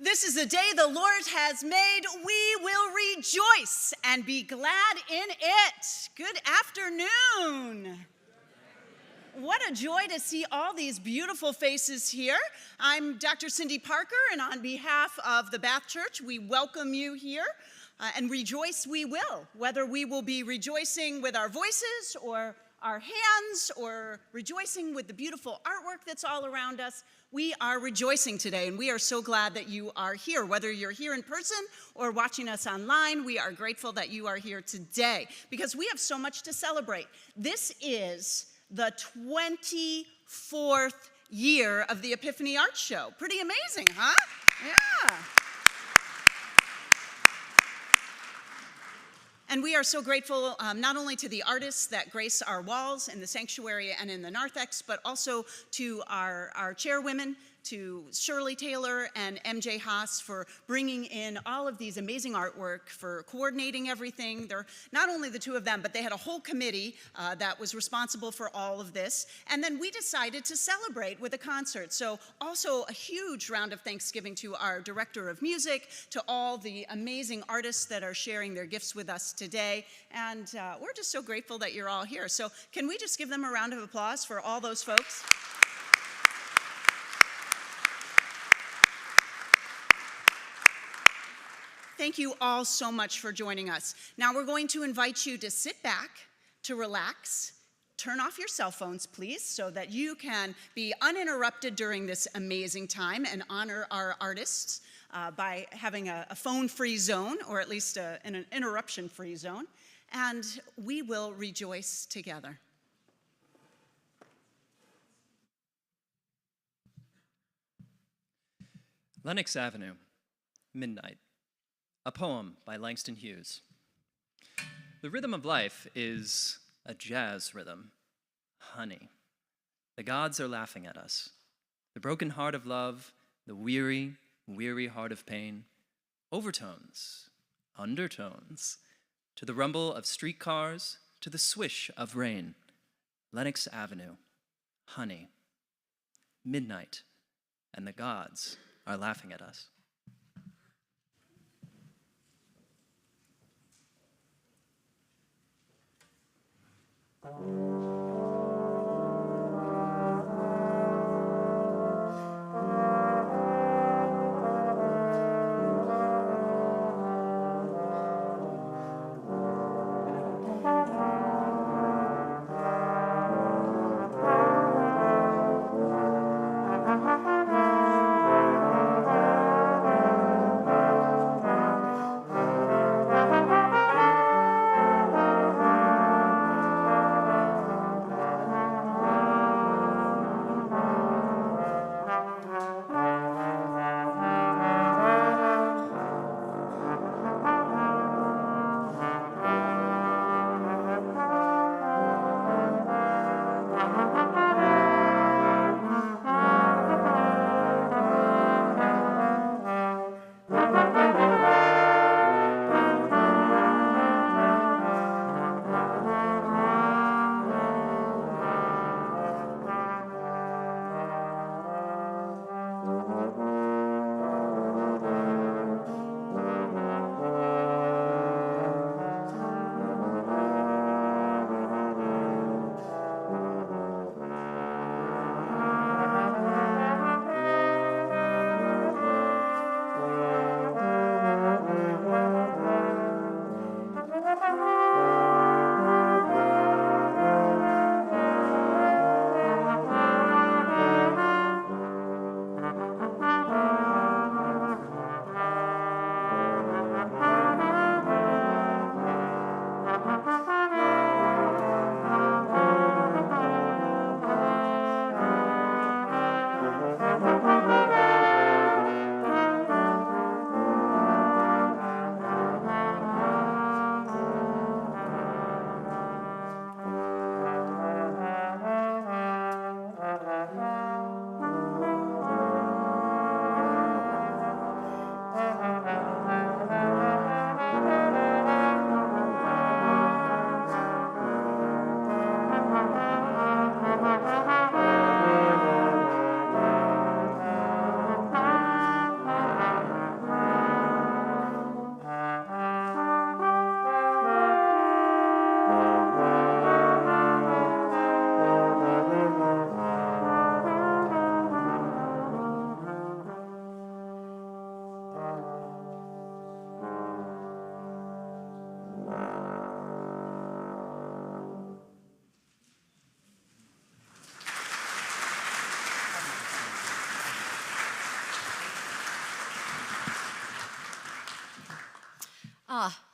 This is the day the Lord has made. We will rejoice and be glad in it. Good afternoon. What a joy to see all these beautiful faces here. I'm Dr. Cindy Parker, and on behalf of the Bath Church, we welcome you here. And rejoice we will, whether we will be rejoicing with our voices or our hands or rejoicing with the beautiful artwork that's all around us. We are rejoicing today, and we are so glad that you are here. Whether you're here in person or watching us online, we are grateful that you are here today because we have so much to celebrate. This is the 24th year of the Epiphany Art Show. Pretty amazing, huh? Yeah. And we are so grateful not only to the artists that grace our walls in the sanctuary and in the narthex, but also to our chairwomen, to Shirley Taylor and MJ Haas for bringing in all of these amazing artwork, for coordinating everything. They're not only the two of them, but they had a whole committee that was responsible for all of this. And then we decided to celebrate with a concert. So also a huge round of thanksgiving to our director of music, to all the amazing artists that are sharing their gifts with us today. And we're just so grateful that you're all here. So can we just give them a round of applause for all those folks? Thank you all so much for joining us. Now we're going to invite you to sit back, to relax, turn off your cell phones, please, so that you can be uninterrupted during this amazing time and honor our artists by having a phone-free zone, or at least an interruption-free zone, and we will rejoice together. Lenox Avenue, Midnight, a poem by Langston Hughes. The rhythm of life is a jazz rhythm. Honey, the gods are laughing at us. The broken heart of love, the weary, weary heart of pain. Overtones, undertones, to the rumble of streetcars, to the swish of rain. Lenox Avenue, honey, midnight, and the gods are laughing at us.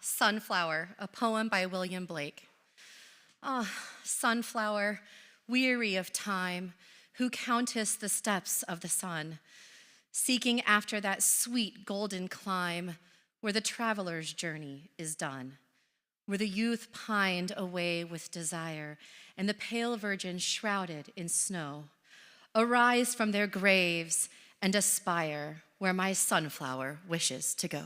Sunflower, a poem by William Blake. Sunflower, weary of time, who countest the steps of the sun, seeking after that sweet golden clime where the traveler's journey is done, where the youth pined away with desire and the pale virgin shrouded in snow. Arise from their graves and aspire where my sunflower wishes to go.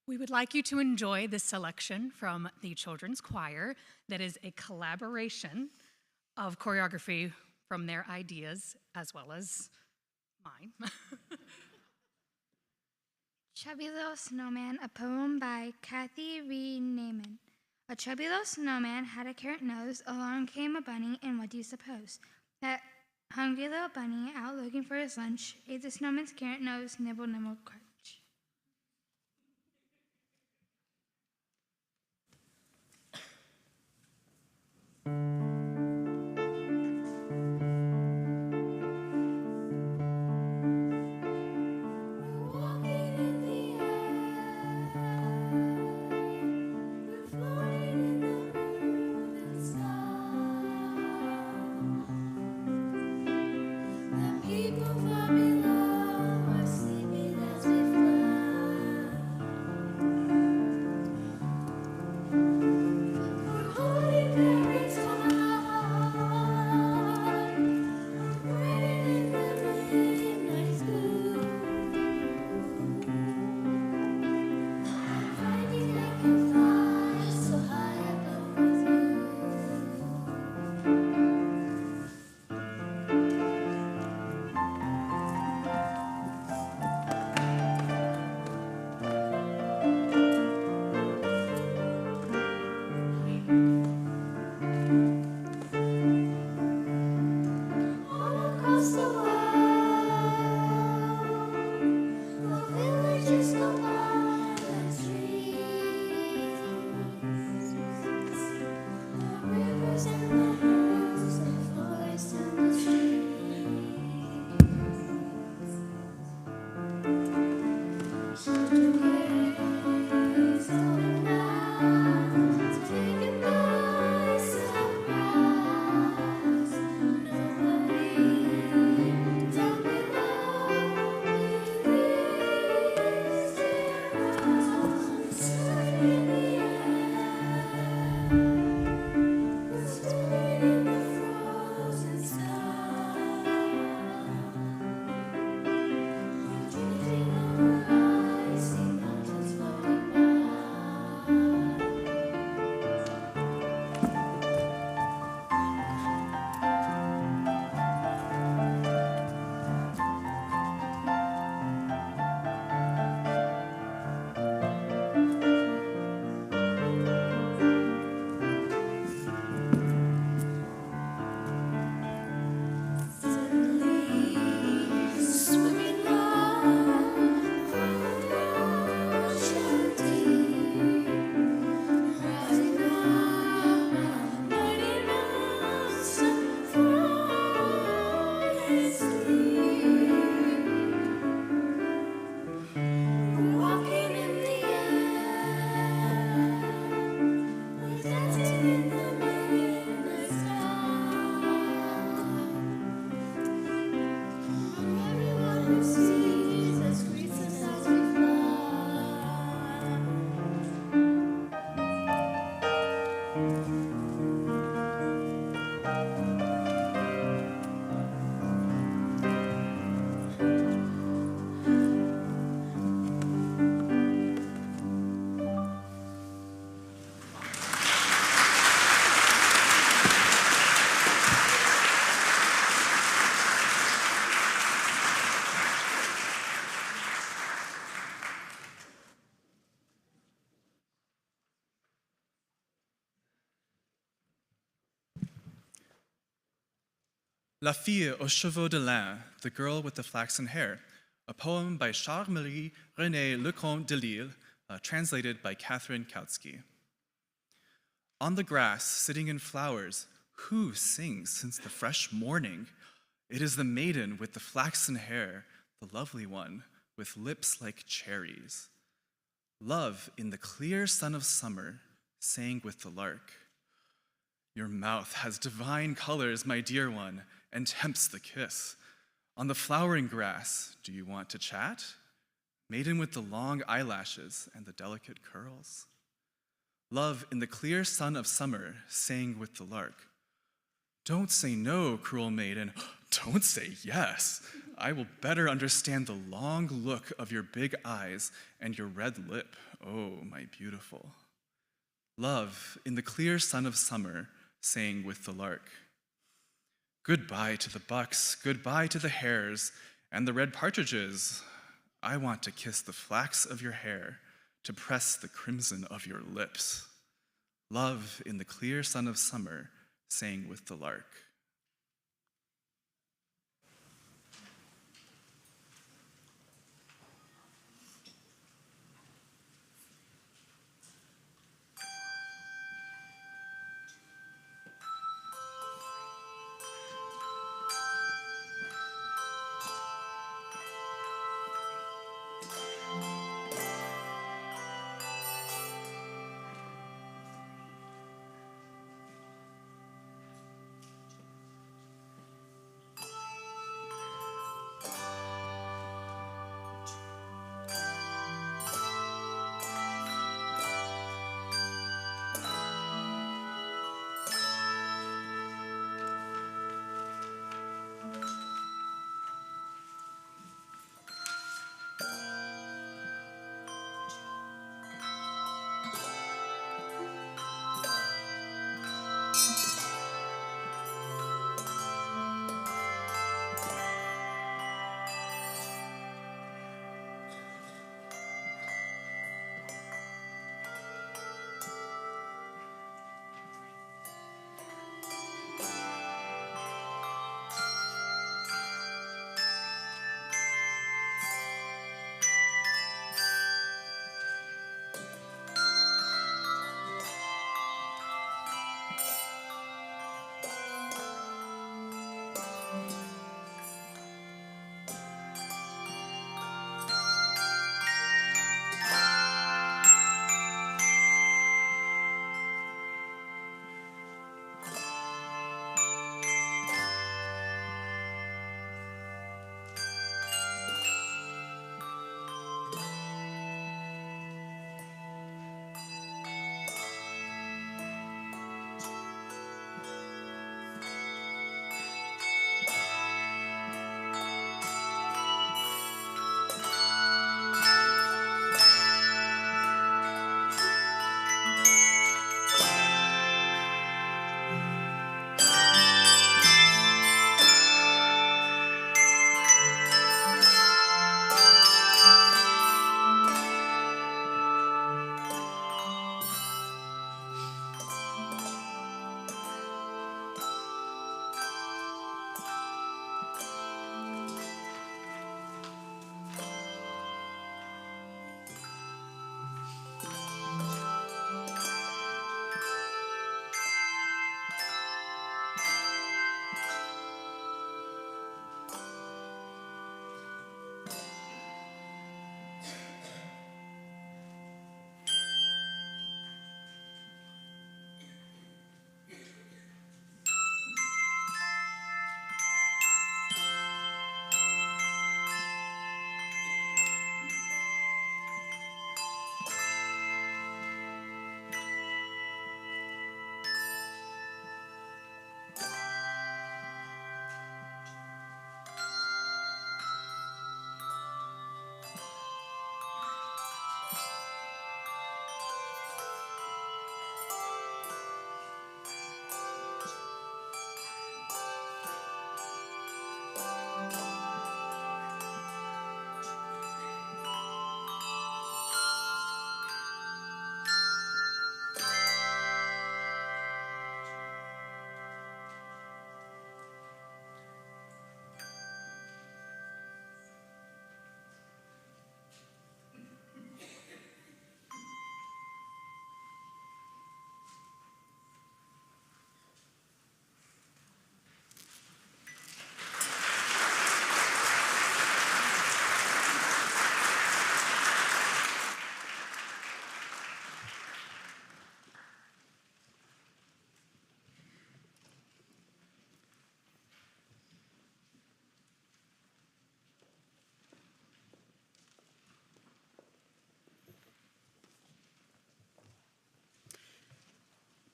We would like you to enjoy this selection from the children's choir that is a collaboration of choreography from their ideas as well as mine. Chubby Little Snowman, a poem by Kathy Reed Naiman. A chubby little snowman had a carrot nose. Along came a bunny, and what do you suppose? That hungry little bunny, out looking for his lunch, ate the snowman's carrot nose, nibble, nibble, crunch. La fille aux cheveux de lin, The Girl with the Flaxen Hair, a poem by Charles-Marie René Lecomte de Lille, translated by Catherine Kautsky. On the grass, sitting in flowers, who sings since the fresh morning? It is the maiden with the flaxen hair, the lovely one, with lips like cherries. Love in the clear sun of summer, sang with the lark. Your mouth has divine colors, my dear one, and tempts the kiss. On the flowering grass, do you want to chat? Maiden with the long eyelashes and the delicate curls. Love in the clear sun of summer, sang with the lark. Don't say no, cruel maiden. Don't say yes. I will better understand the long look of your big eyes and your red lip, oh, my beautiful. Love, in the clear sun of summer, sang with the lark. Goodbye to the bucks, goodbye to the hares, and the red partridges. I want to kiss the flax of your hair, to press the crimson of your lips. Love, in the clear sun of summer, sang with the lark.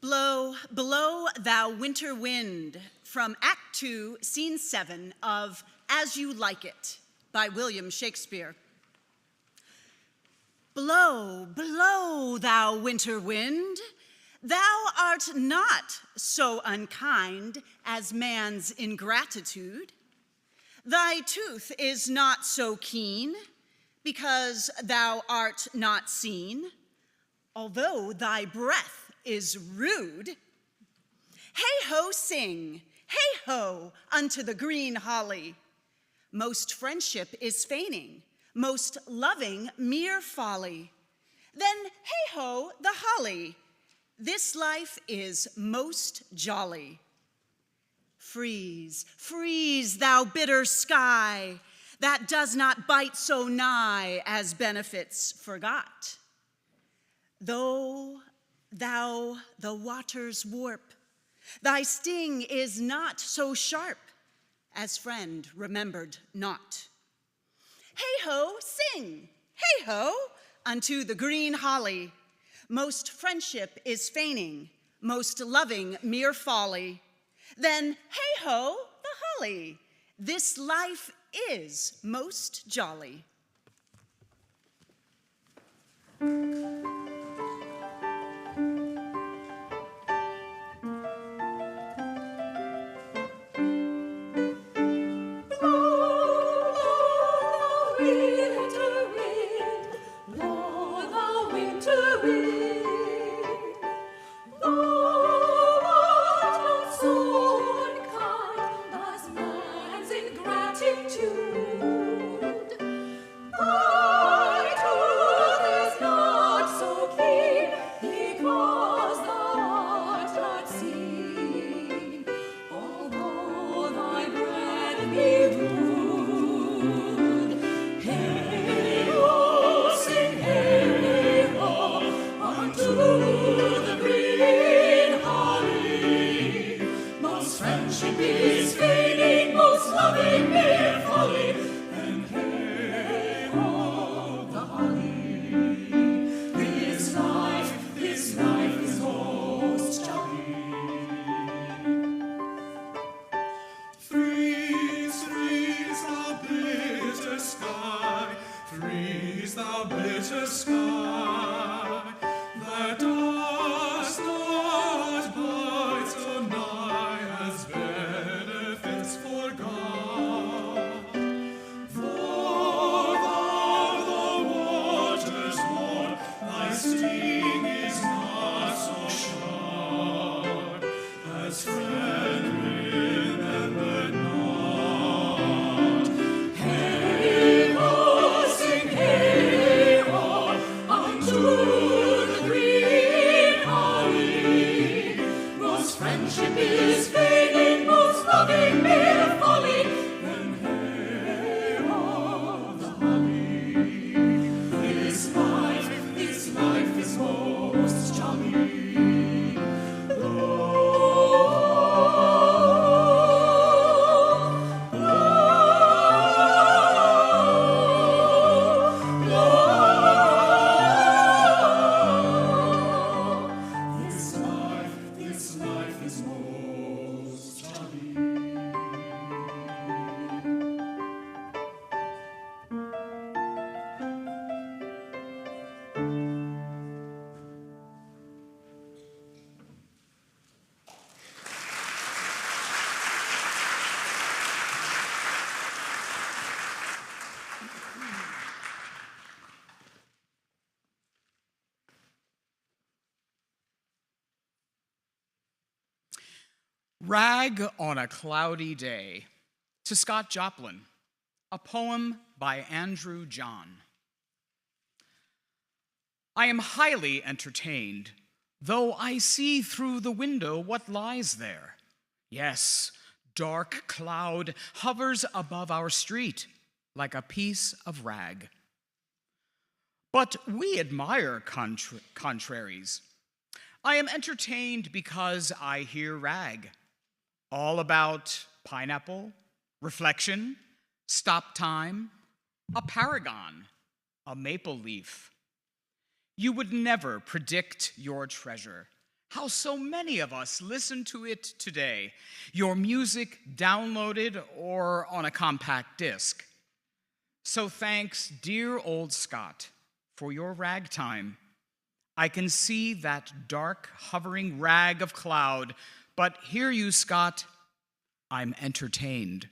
Blow, blow thou winter wind, from Act 2, Scene 7 of As You Like It by William Shakespeare. Blow, blow, thou winter wind. Thou art not so unkind as man's ingratitude. Thy tooth is not so keen, because thou art not seen, although thy breath is rude. Hey-ho, sing, hey-ho, unto the green holly. Most friendship is feigning, most loving mere folly. Then hey-ho, the holly, this life is most jolly. Freeze, freeze, thou bitter sky, that does not bite so nigh as benefits forgot. Though thou the waters warp, thy sting is not so sharp as friend remembered not. Hey-ho, sing, hey-ho, unto the green holly. Most friendship is feigning, most loving mere folly. Then hey-ho, the holly, this life is most jolly. Rag on a Cloudy Day, to Scott Joplin, a poem by Andrew John. I am highly entertained, though I see through the window what lies there. Yes, dark cloud hovers above our street like a piece of rag. But we admire contraries. I am entertained because I hear rag, all about pineapple, reflection, stop time, a paragon, a maple leaf. You would never predict your treasure, how so many of us listen to it today, your music downloaded or on a compact disc. So thanks, dear old Scott, for your ragtime. I can see that dark, hovering rag of cloud, but hear you, Scott, I'm entertained.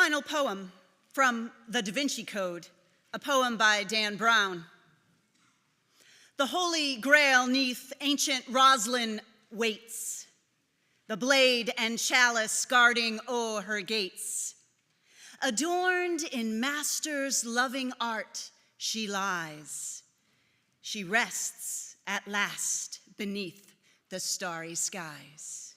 Final poem from the Da Vinci Code, a poem by Dan Brown. The Holy Grail 'neath ancient Roslyn waits, the blade and chalice guarding o'er her gates. Adorned in master's loving art, she lies. She rests at last beneath the starry skies.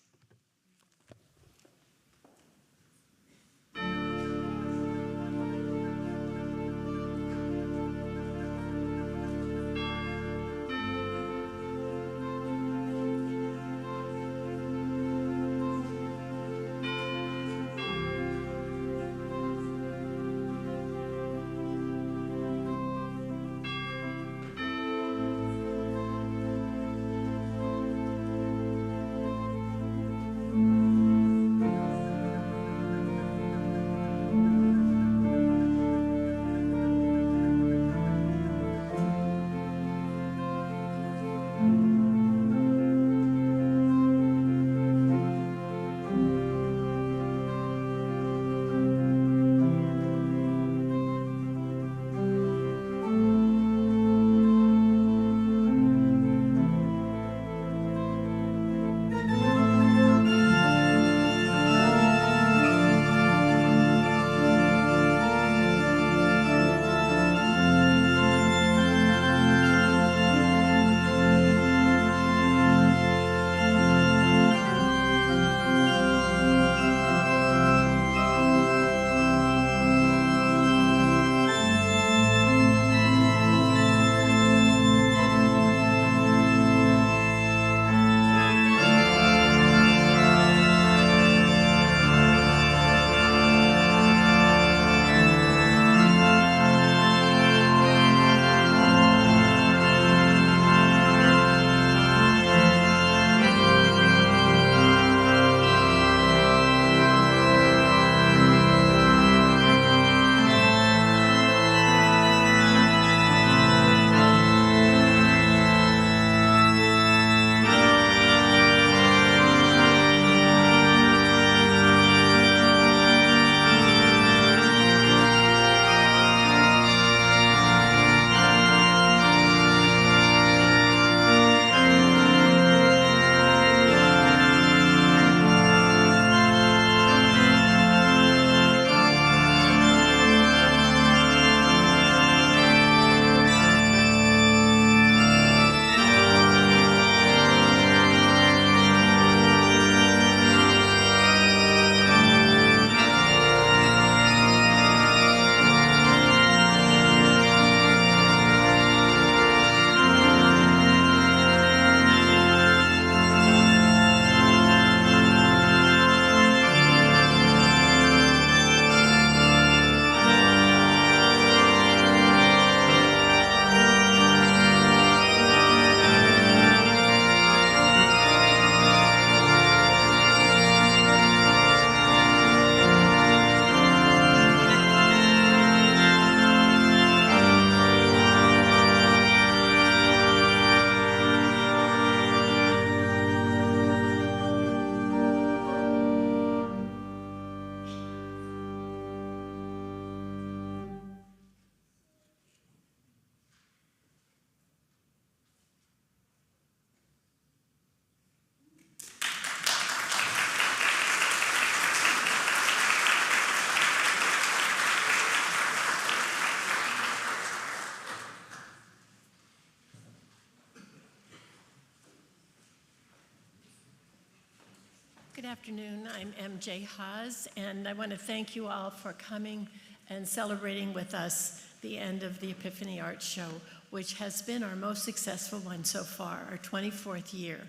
afternoon. I'm MJ Haas, and I want to thank you all for coming and celebrating with us the end of the Epiphany Art Show, which has been our most successful one so far, our 24th year.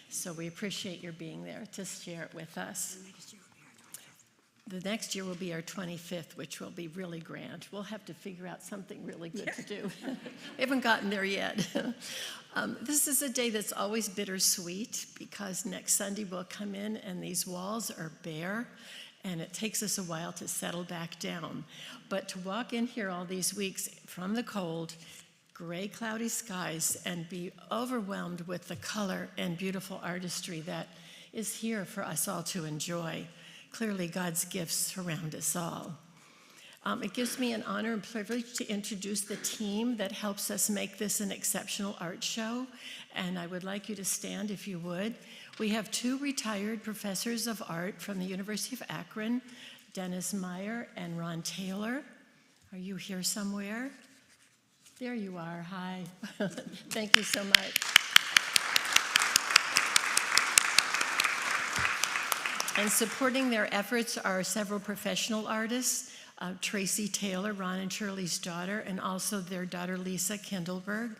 So we appreciate your being there to share it with us. The next year will be our 25th, which will be really grand. We'll have to figure out something really good to do. We haven't gotten there yet. This is a day that's always bittersweet because next Sunday we'll come in and these walls are bare and it takes us a while to settle back down. But to walk in here all these weeks from the cold, gray, cloudy skies and be overwhelmed with the color and beautiful artistry that is here for us all to enjoy. Clearly, God's gifts surround us all. It gives me an honor and privilege to introduce the team that helps us make this an exceptional art show, and I would like you to stand if you would. We have 2 retired professors of art from the University of Akron, Dennis Meyer and Ron Taylor. Are you here somewhere? There you are. Hi. Thank you so much. And supporting their efforts are several professional artists, Tracy Taylor, Ron and Shirley's daughter, and also their daughter Lisa Kindleberg,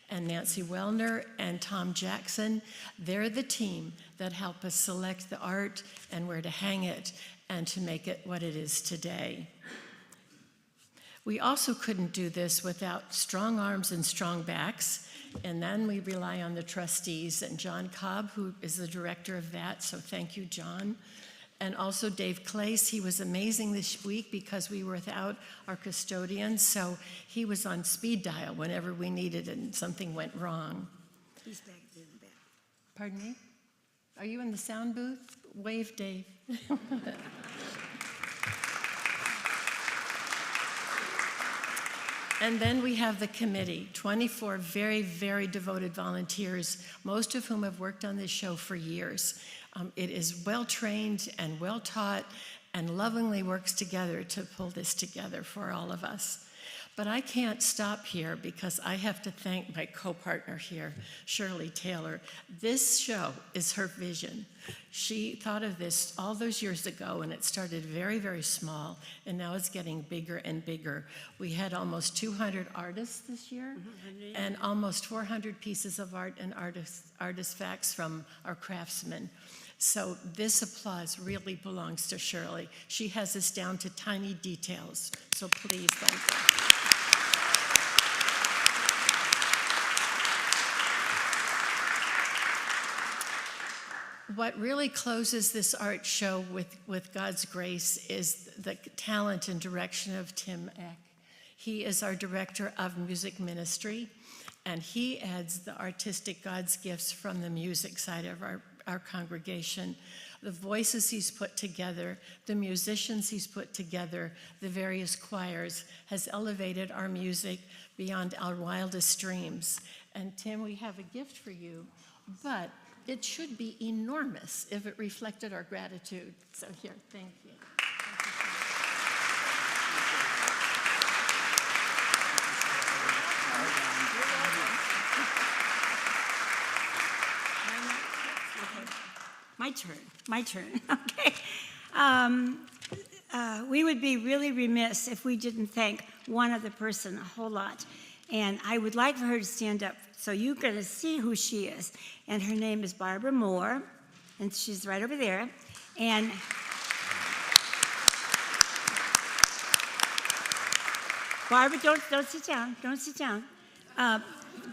and Nancy Wellner and Tom Jackson. They're the team that help us select the art and where to hang it and to make it what it is today. We also couldn't do this without strong arms and strong backs, and then we rely on the trustees and John Cobb, who is the director of that, so thank you, John. And also Dave Clace, he was amazing this week because we were without our custodian, so he was on speed dial whenever we needed it and something went wrong. He's back in the back. Pardon me? Are you in the sound booth? Wave, Dave. And then we have the committee, 24 very, very devoted volunteers, most of whom have worked on this show for years. It is well-trained and well-taught and lovingly works together to pull this together for all of us. But I can't stop here because I have to thank my co-partner here, Shirley Taylor. This show is her vision. She thought of this all those years ago, and it started very, very small, and now it's getting bigger and bigger. We had almost 200 artists this year, and almost 400 pieces of art and artifacts from our craftsmen. So this applause really belongs to Shirley. She has us down to tiny details, so please thank her. What really closes this art show with God's grace is the talent and direction of Tim Eck. He is our director of music ministry, and he adds the artistic God's gifts from the music side of our congregation. The voices he's put together, the musicians he's put together, the various choirs, has elevated our music beyond our wildest dreams. And Tim, we have a gift for you, but it should be enormous if it reflected our gratitude. So here, thank you. My turn, okay. We would be really remiss if we didn't thank one other person a whole lot. And I would like for her to stand up so you're going to see who she is. And her name is Barbara Moore, and she's right over there. And Barbara, don't sit down. Don't sit down.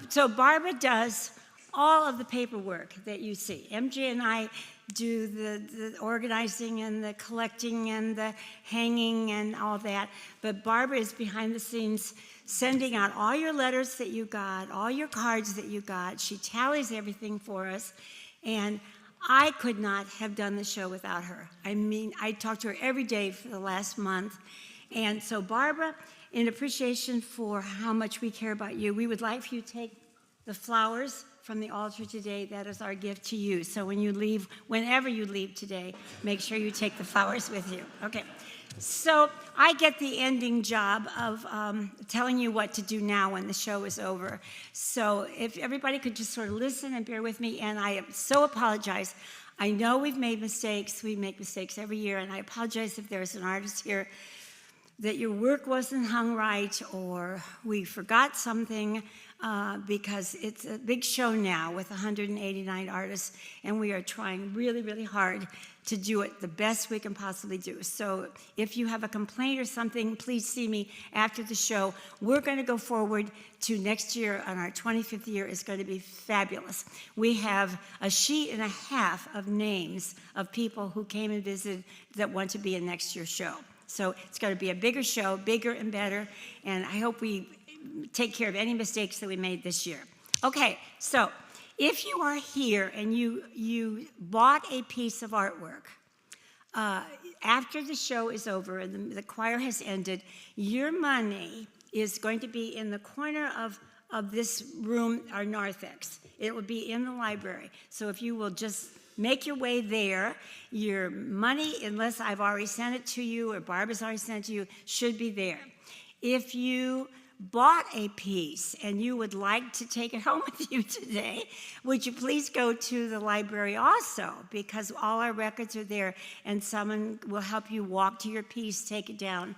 So Barbara does all of the paperwork that you see. MJ and I do the organizing and the collecting and the hanging and all that. But Barbara is behind the scenes sending out all your letters that you got, all your cards that you got. She tallies everything for us. And I could not have done the show without her. I mean, I talked to her every day for the last month. And so Barbara, in appreciation for how much we care about you, we would like for you to take the flowers from the altar today. That is our gift to you. So when you leave, whenever you leave today, make sure you take the flowers with you. Okay. So I get the ending job of telling you what to do now when the show is over. So if everybody could just sort of listen and bear with me, and I so apologize. I know we've made mistakes. We make mistakes every year, and I apologize if there's an artist here that your work wasn't hung right or we forgot something, because it's a big show now with 189 artists, and we are trying really, really hard to do it the best we can possibly do. So if you have a complaint or something, please see me after the show. We're going to go forward to next year, and our 25th year is going to be fabulous. We have a sheet and a half of names of people who came and visited that want to be in next year's show. So it's going to be a bigger show, bigger and better, and I hope we take care of any mistakes that we made this year. Okay, so if you are here and you bought a piece of artwork, after the show is over and the choir has ended, your money is going to be in the corner of this room, our narthex. It will be in the library. So if you will just make your way there, your money, unless I've already sent it to you or Barbara's already sent it to you, should be there. If you bought a piece and you would like to take it home with you today, would you please go to the library also, because all our records are there and someone will help you walk to your piece, take it down.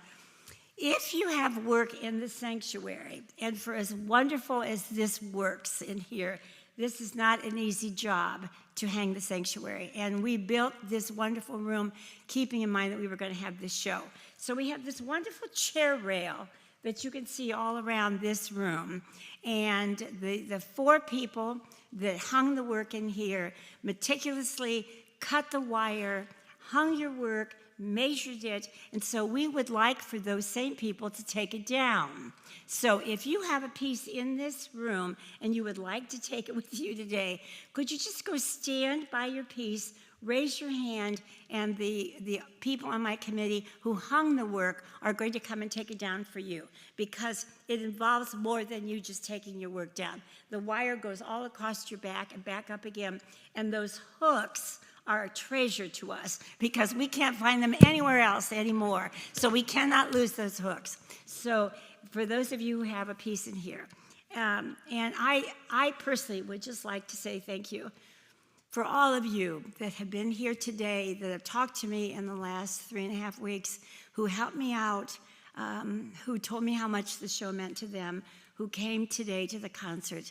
If you have work in the sanctuary, and for as wonderful as this works in here, this is not an easy job to hang the sanctuary. And we built this wonderful room keeping in mind that we were going to have this show. So we have this wonderful chair rail that you can see all around this room. And the four people that hung the work in here meticulously cut the wire, hung your work, measured it, and so we would like for those same people to take it down. So if you have a piece in this room and you would like to take it with you today, could you just go stand by your piece, raise your hand, and the people on my committee who hung the work are going to come and take it down for you, because it involves more than you just taking your work down. The wire goes all across your back and back up again, and those hooks are a treasure to us because we can't find them anywhere else anymore. So we cannot lose those hooks. So for those of you who have a piece in here, and I personally would just like to say thank you for all of you that have been here today, that have talked to me in the last 3.5 weeks, who helped me out, who told me how much the show meant to them, who came today to the concert.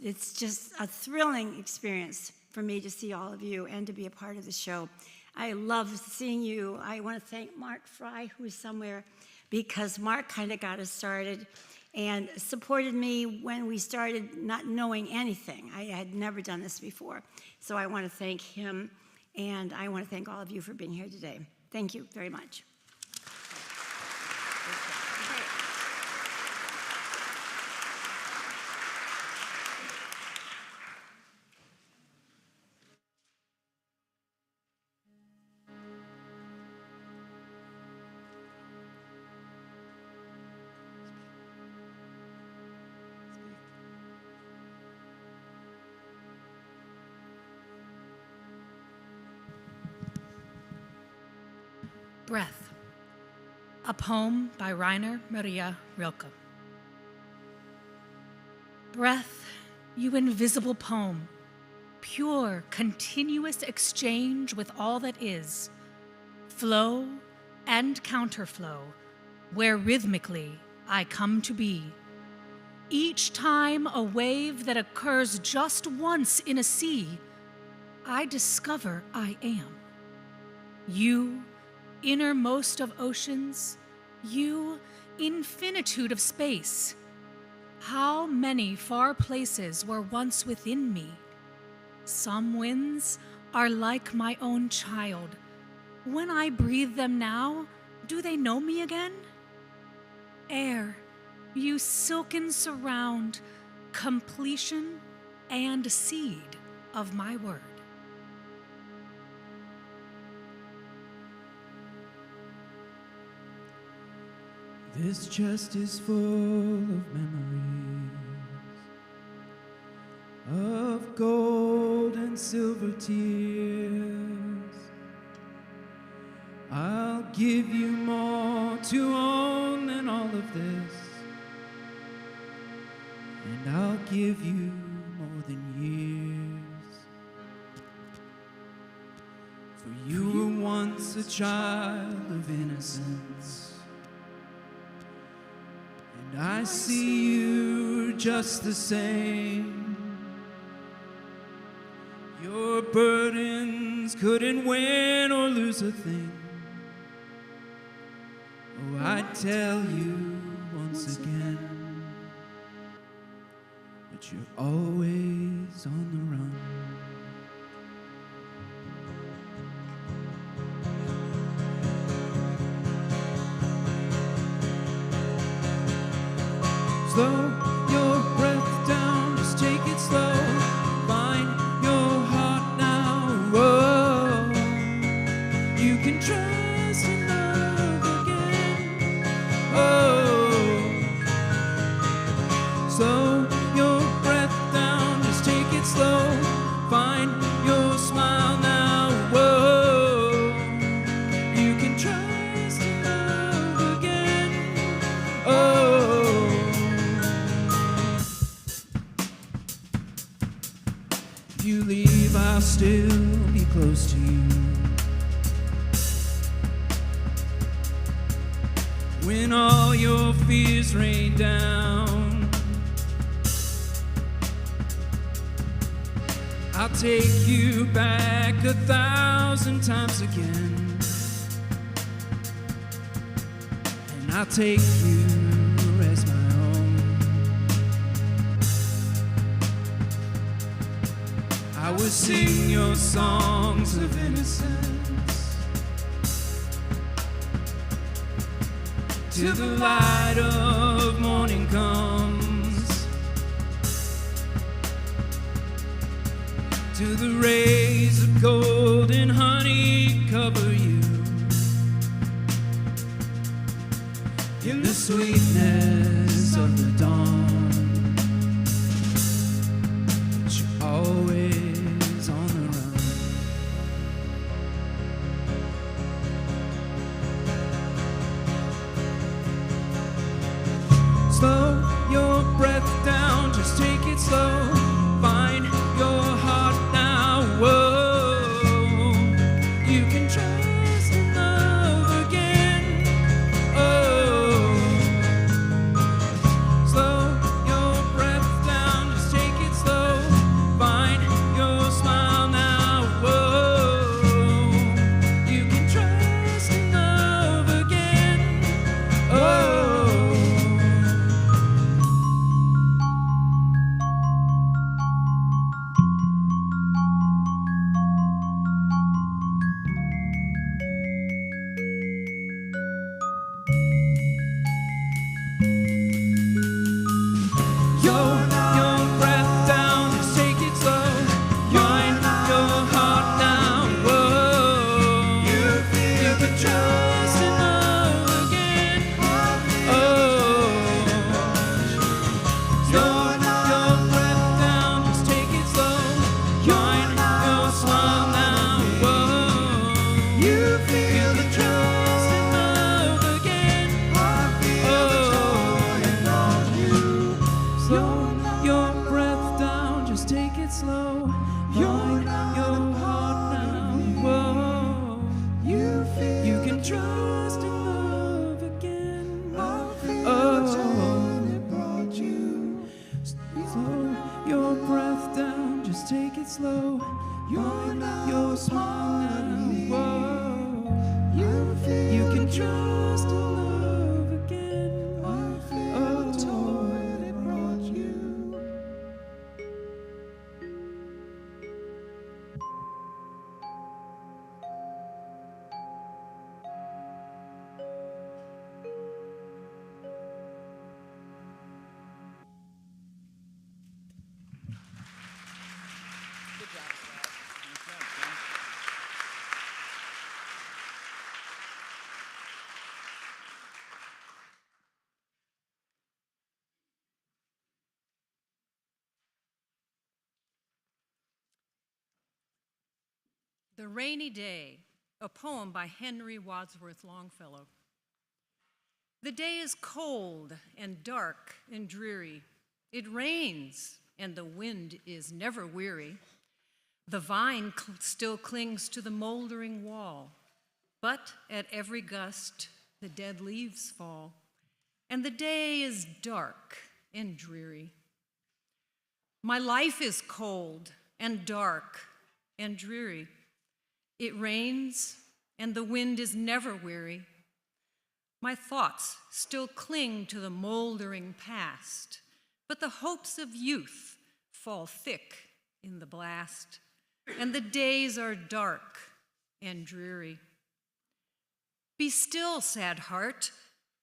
It's just a thrilling experience for me to see all of you and to be a part of the show. I love seeing you. I want to thank Mark Fry, who's somewhere, because Mark kind of got us started and supported me when we started not knowing anything. I had never done this before. So I want to thank him, and I want to thank all of you for being here today. Thank you very much. Breath, a poem by Rainer Maria Rilke. Breath, you invisible poem, pure, continuous exchange with all that is, flow and counterflow, where rhythmically I come to be. Each time a wave that occurs just once in a sea, I discover I am. You, innermost of oceans, you, infinitude of space. How many far places were once within me? Some winds are like my own child. When I breathe them now, do they know me again? Air, you silken surround, completion and seed of my word. This chest is full of memories of gold and silver tears. I'll give you more to own than all of this, and I'll give you more than years. once a child of innocence. And I see you just the same. Your burdens couldn't win or lose a thing. Oh, I tell you once again, but you're always on the run. Slow your breath down, just take it slow. Find your heart now. Whoa, you can trust in love again. Oh, slow your breath down, just take it slow. Find your smile now. Whoa, you can trust in love again. Oh. If you leave, I'll still be close to you. When all your fears rain down, I'll take you back 1,000 times again. And I'll take you as my own. I will sing your songs of innocence till the light of morning comes, till the rays of golden honey cover you in the sweetness of the dawn. But you're always on the run. Slow your breath down, just take it slow. Find your heart now. Whoa, you can trust in love again. Oh, slow your breath down, just take it slow. Find your smile now. Whoa, you can trust in love again. Oh. Your breath down, just take it slow. Find your heart now. Whoa, you can trust in love again. Oh, your breath down, just take it slow. Find your smile now. Whoa, you can trust in love again. Slow your breath down, just take it slow. Find your heart now. Whoa, you can trust in love again. Slow your breath down, just take it slow. Find your smile now. Whoa, you can trust in love again. The Rainy Day, a poem by Henry Wadsworth Longfellow. The day is cold and dark and dreary. It rains and the wind is never weary. The vine still clings to the moldering wall. But at every gust, the dead leaves fall, and the day is dark and dreary. My life is cold and dark and dreary. It rains, and the wind is never weary. My thoughts still cling to the moldering past, but the hopes of youth fall thick in the blast, and the days are dark and dreary. Be still, sad heart,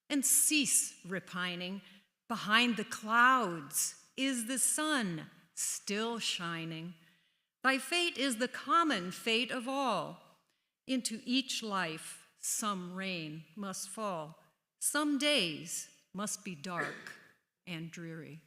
and cease repining. Behind the clouds is the sun still shining. Thy fate is the common fate of all. Into each life some rain must fall. Some days must be dark and dreary.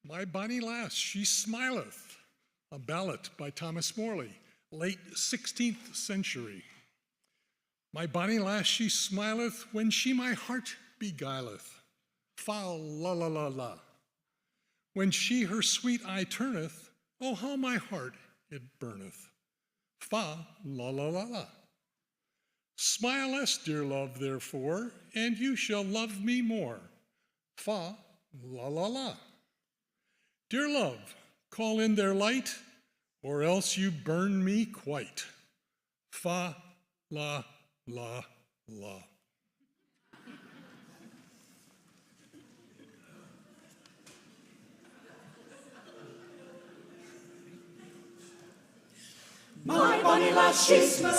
My bonny lass, she smileth, a ballad by Thomas Morley, late 16th century. My bonny lass, she smileth when she my heart beguileth. Fa la la la la. When she her sweet eye turneth, oh how my heart it burneth. Fa la la la la. Smile less, dear love, therefore, and you shall love me more. Fa la la la. Dear love, call in their light, or else you burn me quite. Fa, la, la, la. My bonny lass, she smelleth,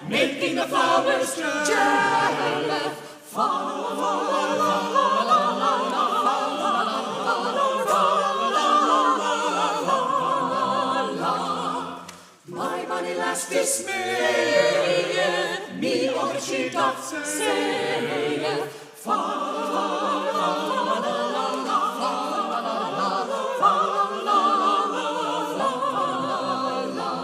making the flowers jealous. Fa, la, la, la, la, la, la. Dismayeth me, all that she doth say. Fa, la, la, la, la, la, la, la.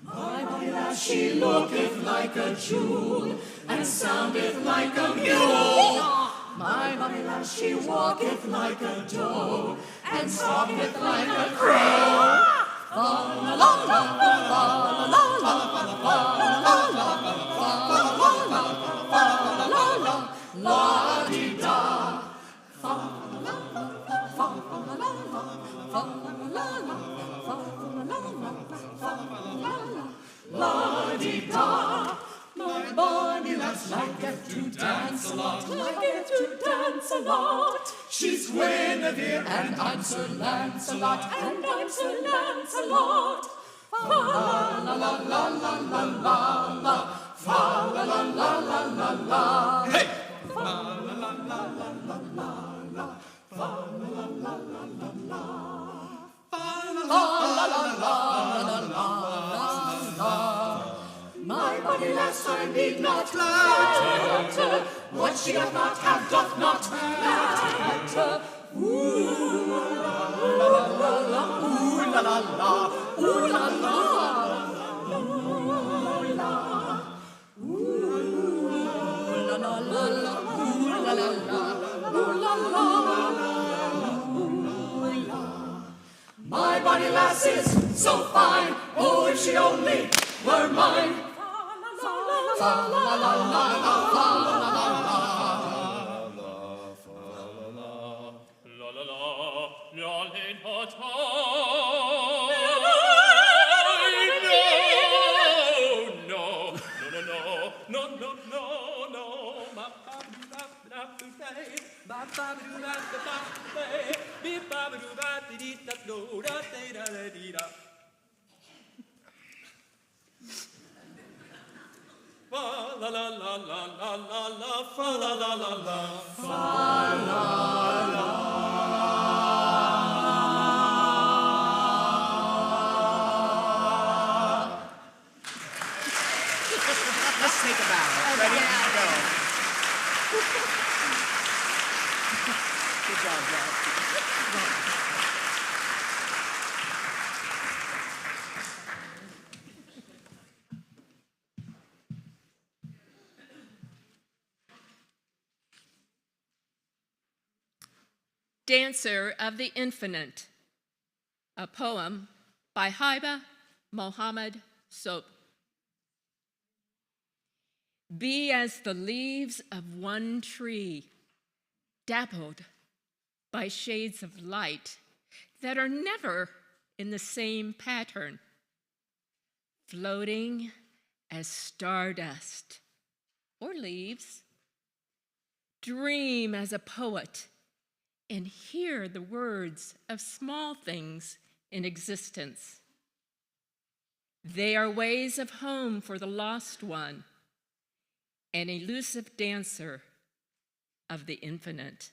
My bonny lass, she looketh like a jewel, and soundeth like a mule. My bonny lass, she walketh like a doe, and talketh like a crow. La la la la la la la la la. bonny lass liketh to dance a lot, liketh to dance a lot. She's Guinevere, and I'm Sir Lancelot, and I'm Sir Lancelot. Fa la la la la la la la la, fa la la la la la la. Hey! Fa la la la la la la la, fa la la la la la la. Fa la la la la la la la. My bonny lass I need not flatter, what she doth not have doth not matter. Ooh la la la la la, ooh la la la, ooh la la, ooh la, ooh la la la la, ooh la la la, ooh la la, ooh la. My bonny lass is so fine, oh if she only were mine. Fa la la la la la, fa la la la la. Fa la la la la la la la, fa la la la la, fa la la. Let's take a bow. Ready? Go. Good job, Joe. Dancer of the Infinite, a poem by Haiba Mohammed Soap. Be as the leaves of one tree, dappled by shades of light that are never in the same pattern, floating as stardust or leaves. Dream as a poet and hear the words of small things in existence. They are ways of home for the lost one, an elusive dancer of the infinite.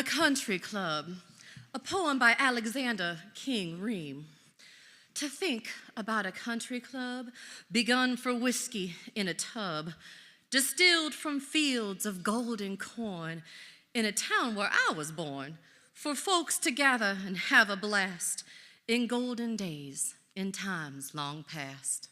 Country Club, a poem by Alexander King Ream. To think about a country club begun for whiskey in a tub, distilled from fields of golden corn in a town where I was born, for folks to gather and have a blast in golden days in times long past.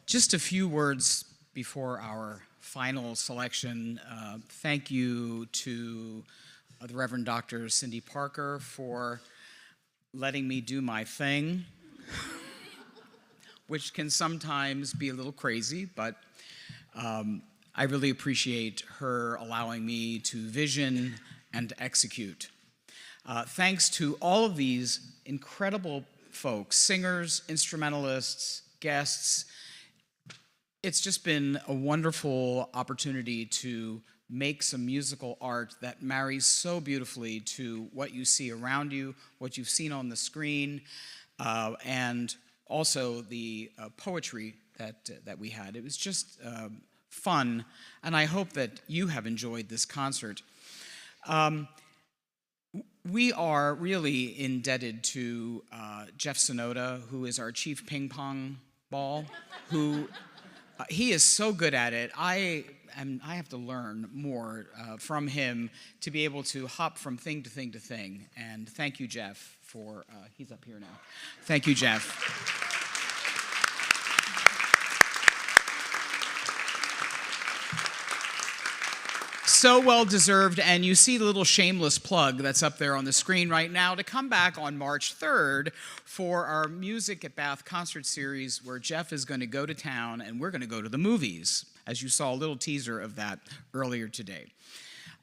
Just a few words before our final selection. Thank you to the Reverend Dr. Cindy Parker for letting me do my thing, which can sometimes be a little crazy, but I really appreciate her allowing me to vision and execute. Thanks to all of these incredible folks, singers, instrumentalists, guests. It's just been a wonderful opportunity to make some musical art that marries so beautifully to what you see around you, what you've seen on the screen, and also the poetry that we had. It was just fun, and I hope that you have enjoyed this concert. We are really indebted to Jeff Sonoda, who is our chief ping pong ball, who he is so good at it. I have to learn more from him to be able to hop from thing to thing to thing. And thank you, Jeff, for he's up here now. Thank you, Jeff. So well deserved, and you see the little shameless plug that's up there on the screen right now to come back on March 3rd for our Music at Bath concert series, where Jeff is going to go to town and we're going to go to the movies, as you saw a little teaser of that earlier today.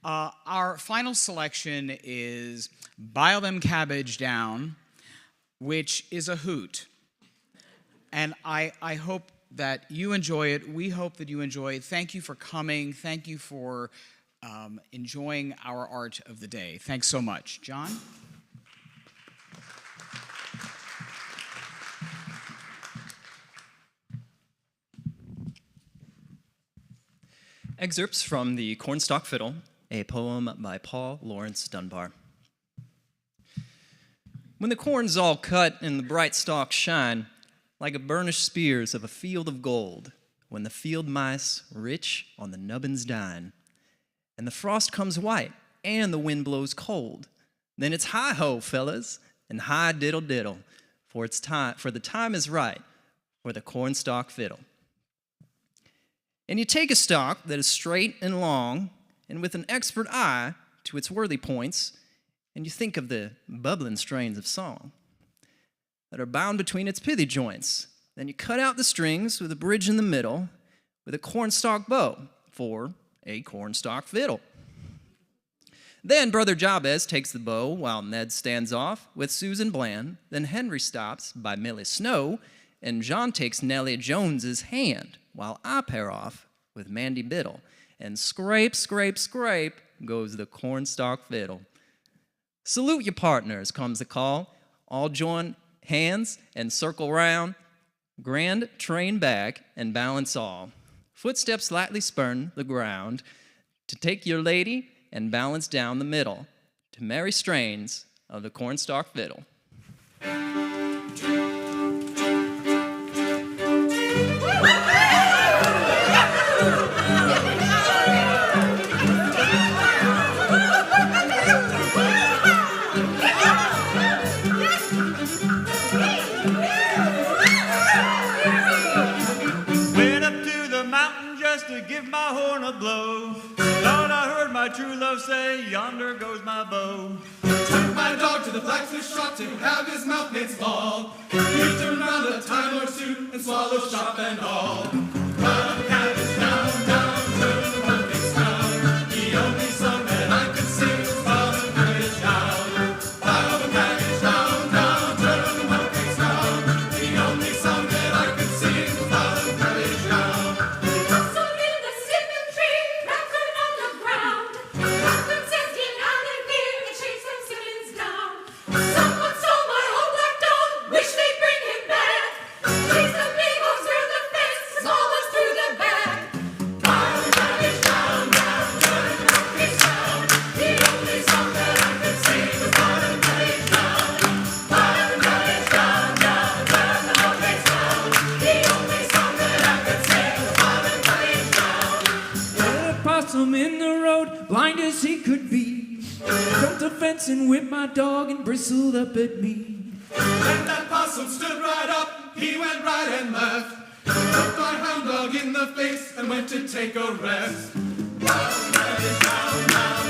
Our final selection is Bile Them Cabbage Down, which is a hoot. And I hope that you enjoy it. We hope that you enjoy it. Thank you for coming. Thank you for enjoying our art of the day. Thanks so much. John? Excerpts from the Cornstalk Fiddle, a poem by Paul Laurence Dunbar. When the corn's all cut and the bright stalks shine like a burnished spears of a field of gold, when the field mice rich on the nubbins dine, and the frost comes white and the wind blows cold, then it's hi-ho, fellas, and hi diddle diddle, for the time is right for the cornstalk fiddle. And you take a stalk that is straight and long, and with an expert eye to its worthy points, and you think of the bubbling strains of song that are bound between its pithy joints. Then you cut out the strings with a bridge in the middle with a cornstalk bow for a cornstalk fiddle. Then Brother Jabez takes the bow while Ned stands off with Susan Bland. Then Henry stops by Millie Snow, and John takes Nellie Jones's hand while I pair off with Mandy Biddle. And scrape, scrape, scrape goes the cornstalk fiddle. Salute your partners, comes the call. All join hands and circle round. Grand train back and balance all. Footsteps lightly spurn the ground to take your lady and balance down the middle to merry strains of the cornstalk fiddle. Give my horn a blow. Thought I heard my true love say, yonder goes my bow. Took my dog to the blacksmith shop to have his mouth made small. He turned round a time or two and swallowed shop and all. Bile them cabbage down, down, turn the pumpkins down. The only song that I could sing was bile them cabbage down. Bile them cabbage down, down, turn the pumpkins down. The only song that I could sing was bile them cabbage down. In the road, blind as he could be, jumped a fence and whipped my dog and bristled up at me. Then that possum stood right up, he went right and left, looked our hound dog in the face and went to take a rest. Down, down, down, down.